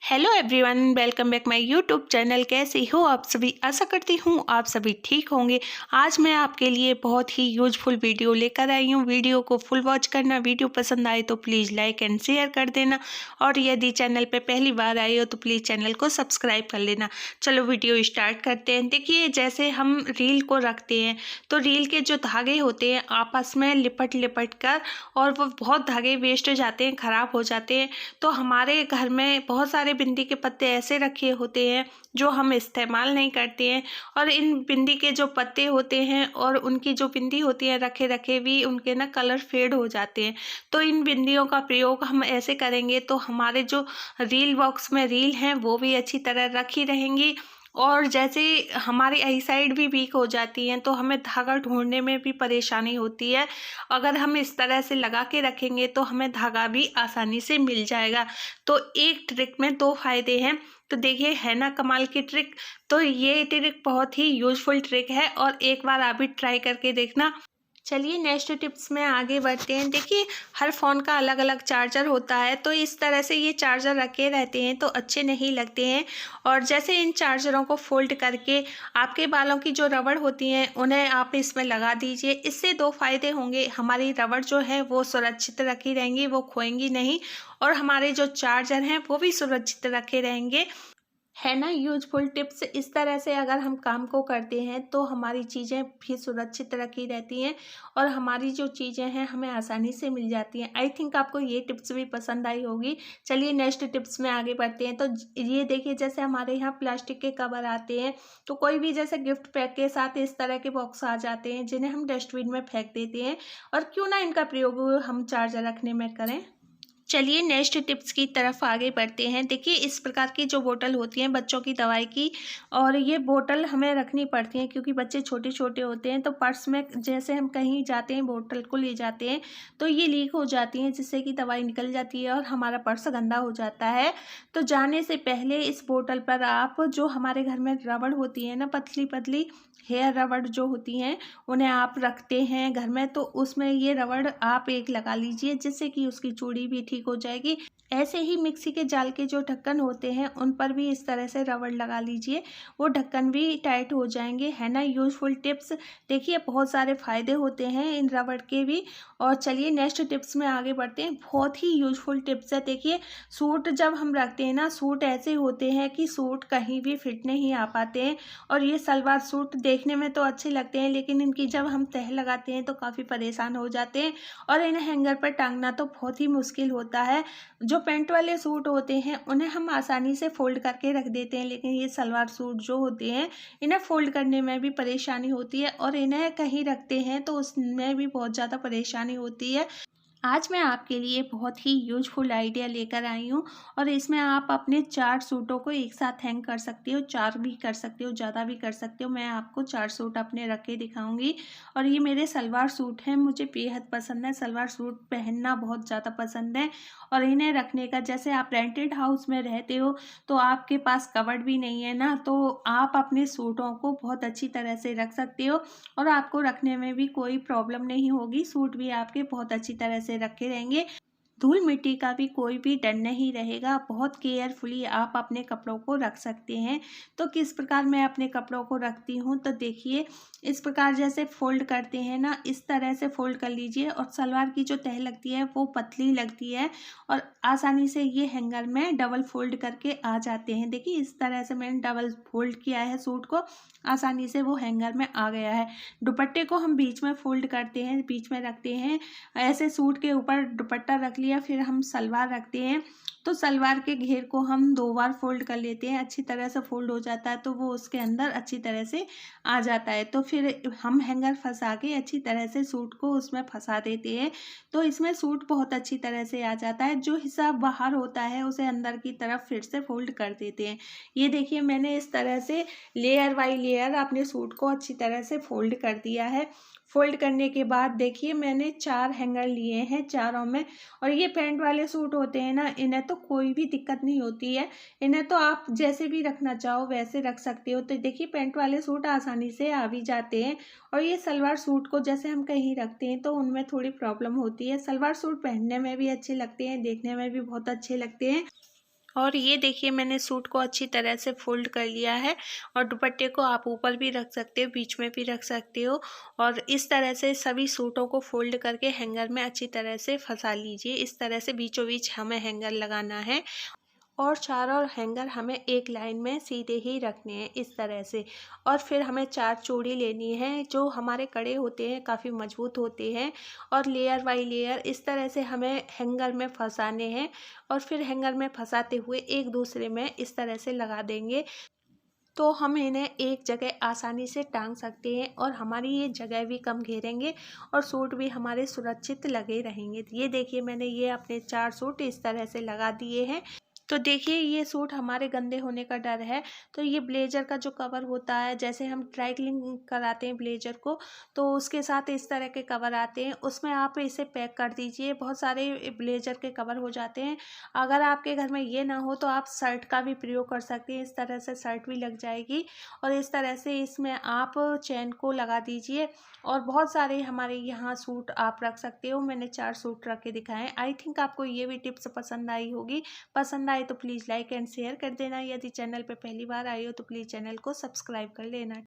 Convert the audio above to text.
Hello everyone, welcome back my YouTube channel. कैसे हो आप सभी? आशा करती हूँ आप सभी ठीक होंगे। आज मैं आपके लिए बहुत ही यूजफुल वीडियो लेकर आई हूँ। वीडियो को फुल वॉच करना। वीडियो पसंद आए तो प्लीज़ लाइक एंड शेयर कर देना, और यदि चैनल पे पहली बार आए हो तो प्लीज़ चैनल को सब्सक्राइब कर लेना। चलो वीडियो स्टार्ट करते हैं। देखिए, जैसे हम रील को रखते हैं तो रील के जो धागे होते हैं आपस में लिपट लिपट कर, और वो बहुत धागे वेस्ट हो जाते हैं, ख़राब हो जाते हैं। तो हमारे घर में बहुत सारे बिंदी के पत्ते ऐसे रखे होते हैं जो हम इस्तेमाल नहीं करते हैं, और इन बिंदी के जो पत्ते होते हैं और उनकी जो बिंदी होती है रखे रखे भी उनके ना कलर फेड हो जाते हैं। तो इन बिंदियों का प्रयोग हम ऐसे करेंगे तो हमारे जो रील बॉक्स में रील हैं वो भी अच्छी तरह रखी रहेंगी। और जैसे हमारी आई साइड भी वीक हो जाती हैं तो हमें धागा ढूंढने में भी परेशानी होती है। अगर हम इस तरह से लगा के रखेंगे तो हमें धागा भी आसानी से मिल जाएगा। तो एक ट्रिक में दो फायदे हैं। तो देखिए, है ना कमाल की ट्रिक? तो ये ट्रिक बहुत ही यूजफुल ट्रिक है और एक बार आप भी ट्राई करके देखना। चलिए नेक्स्ट टिप्स में आगे बढ़ते हैं। देखिए, हर फ़ोन का अलग अलग चार्जर होता है, तो इस तरह से ये चार्जर रखे रहते हैं तो अच्छे नहीं लगते हैं। और जैसे इन चार्जरों को फोल्ड करके आपके बालों की जो रबड़ होती हैं उन्हें आप इसमें लगा दीजिए। इससे दो फायदे होंगे। हमारी रबड़ जो है वो सुरक्षित रखी रहेंगी, वो खोएंगी नहीं, और हमारे जो चार्जर हैं वो भी सुरक्षित रखे रहेंगे। है ना यूजफुल टिप्स? इस तरह से अगर हम काम को करते हैं तो हमारी चीज़ें भी सुरक्षित रखी रहती हैं, और हमारी जो चीज़ें हैं हमें आसानी से मिल जाती हैं। आई थिंक आपको ये टिप्स भी पसंद आई होगी। चलिए नेक्स्ट टिप्स में आगे बढ़ते हैं। तो ये देखिए, जैसे हमारे यहाँ प्लास्टिक के कवर आते हैं, तो कोई भी जैसे गिफ्ट पैक के साथ इस तरह के बॉक्स आ जाते हैं जिन्हें हम डस्टबिन में फेंक देते हैं, और क्यों ना इनका प्रयोग हम चार्जर रखने में करें। चलिए नेक्स्ट टिप्स की तरफ आगे बढ़ते हैं। देखिए, इस प्रकार की जो बोतल होती हैं बच्चों की दवाई की, और ये बोतल हमें रखनी पड़ती है क्योंकि बच्चे छोटे छोटे होते हैं। तो पर्स में जैसे हम कहीं जाते हैं, बोतल को ले जाते हैं तो ये लीक हो जाती हैं, जिससे कि दवाई निकल जाती है और हमारा पर्स गंदा हो जाता है। तो जाने से पहले इस बोतल पर आप जो हमारे घर में रबड़ होती है ना, पतली पतली हेयर रबड़ जो होती हैं, उन्हें आप रखते हैं घर में, तो उसमें ये रबड़ आप एक लगा लीजिए, जिससे कि उसकी चूड़ी भी ठीक हो जाएगी। ऐसे ही मिक्सी के जाल के जो ढक्कन होते हैं उन पर भी इस तरह से रबड़ लगा लीजिए, वो ढक्कन भी टाइट हो जाएंगे। है ना यूजफुल टिप्स? देखिए, बहुत सारे फायदे होते हैं इन रबड़ के भी। और चलिए नेक्स्ट टिप्स में आगे बढ़ते हैं। बहुत ही यूजफुल टिप्स है। देखिए, सूट जब हम रखते हैं ना, सूट ऐसे होते हैं कि सूट कहीं भी फिट नहीं आ पाते हैं, और ये सलवार सूट देखने में तो अच्छे लगते हैं लेकिन इनकी जब हम तह लगाते हैं तो काफ़ी परेशान हो जाते हैं, और इन्हें हैंगर पर टांगना तो बहुत ही मुश्किल होता है। जो पैंट वाले सूट होते हैं उन्हें हम आसानी से फोल्ड करके रख देते हैं, लेकिन ये सलवार सूट जो होते हैं इन्हें फोल्ड करने में भी परेशानी होती है, और इन्हें कहीं रखते हैं तो उसमें भी बहुत ज़्यादा परेशानी होती है। आज मैं आपके लिए बहुत ही यूजफुल आइडिया लेकर आई हूँ, और इसमें आप अपने 4 सूटों को एक साथ हैंग कर सकते हो। 4 भी कर सकते हो, ज़्यादा भी कर सकते हो। मैं आपको 4 सूट अपने रख के दिखाऊंगी। और ये मेरे सलवार सूट हैं, मुझे बेहद पसंद है। सलवार सूट पहनना बहुत ज़्यादा पसंद है, और इन्हें रखने का, जैसे आप रेंटेड हाउस में रहते हो तो आपके पास कबर्ड भी नहीं है ना, तो आप अपने सूटों को बहुत अच्छी तरह से रख सकते हो, और आपको रखने में भी कोई प्रॉब्लम नहीं होगी। सूट भी आपके बहुत अच्छी तरह से रखे रहेंगे, धूल मिट्टी का भी कोई भी डर नहीं रहेगा। बहुत केयरफुली आप अपने कपड़ों को रख सकते हैं। तो किस प्रकार मैं अपने कपड़ों को रखती हूँ, तो देखिए, इस प्रकार जैसे फोल्ड करते हैं ना, इस तरह से फोल्ड कर लीजिए, और सलवार की जो तह लगती है वो पतली लगती है, और आसानी से ये हैंगर में डबल फोल्ड करके आ जाते हैं। देखिए, इस तरह से मैंने डबल फोल्ड किया है सूट को, आसानी से वो हैंगर में आ गया है। दुपट्टे को हम बीच में फोल्ड करते हैं, बीच में रखते हैं, ऐसे सूट के ऊपर दुपट्टा रख लिया, फिर हम सलवार रखते हैं, तो सलवार के घेर को हम 2 बार फोल्ड कर लेते हैं। अच्छी तरह से फोल्ड हो जाता है तो वो उसके अंदर अच्छी तरह से आ जाता है। तो फिर हम हैंगर फंसा के अच्छी तरह से सूट को उसमें फंसा देते हैं, तो इसमें सूट बहुत अच्छी तरह से आ जाता है। जो हिस्सा बाहर होता है उसे अंदर की तरफ फिर से फोल्ड कर देते हैं। ये देखिए, मैंने इस तरह से लेयर बाई लेयर अपने सूट को अच्छी तरह से फोल्ड कर दिया है। फोल्ड करने के बाद देखिए, मैंने 4 हैंगर लिए हैं चारों में, और ये पैंट वाले सूट होते हैं ना, इन्हें तो कोई भी दिक्कत नहीं होती है। इन्हें तो आप जैसे भी रखना चाहो वैसे रख सकते हो। तो देखिए, पैंट वाले सूट आसानी से आ भी जाते हैं, और ये सलवार सूट को जैसे हम कहीं रखते हैं तो उनमें थोड़ी प्रॉब्लम होती है। सलवार सूट पहनने में भी अच्छे लगते हैं, देखने में भी बहुत अच्छे लगते हैं, और ये देखिए मैंने सूट को अच्छी तरह से फोल्ड कर लिया है और दुपट्टे को आप ऊपर भी रख सकते हो, बीच में भी रख सकते हो। और इस तरह से सभी सूटों को फोल्ड करके हैंगर में अच्छी तरह से फंसा लीजिए। इस तरह से बीचों बीच हमें हैंगर लगाना है और चारों हैंगर हमें एक लाइन में सीधे ही रखने हैं इस तरह से। और फिर हमें 4 चूड़ी लेनी है जो हमारे कड़े होते हैं, काफ़ी मजबूत होते हैं और लेयर बाई लेयर इस तरह से हमें हैंगर में फंसाने हैं। और फिर हैंगर में फंसाते हुए एक दूसरे में इस तरह से लगा देंगे तो हम इन्हें एक जगह आसानी से टांग सकते हैं और हमारी ये जगह भी कम घेरेंगे और सूट भी हमारे सुरक्षित लगे रहेंगे। ये देखिए मैंने ये अपने 4 सूट इस तरह से लगा दिए हैं। तो देखिए ये सूट हमारे गंदे होने का डर है, तो ये ब्लेजर का जो कवर होता है, जैसे हम ड्राई क्लीन कराते हैं ब्लेजर को तो उसके साथ इस तरह के कवर आते हैं, उसमें आप इसे पैक कर दीजिए। बहुत सारे ब्लेजर के कवर हो जाते हैं। अगर आपके घर में ये ना हो तो आप शर्ट का भी प्रयोग कर सकते हैं। इस तरह से शर्ट भी लग जाएगी और इस तरह से इसमें आप चैन को लगा दीजिए। और बहुत सारे हमारे यहाँ सूट आप रख सकते हो। मैंने 4 सूट रख के दिखाए। आई थिंक आपको ये भी टिप्स पसंद आई होगी। पसंद आए तो प्लीज़ लाइक एंड शेयर कर देना। यदि चैनल पे पहली बार आए हो तो प्लीज़ चैनल को सब्सक्राइब कर लेना।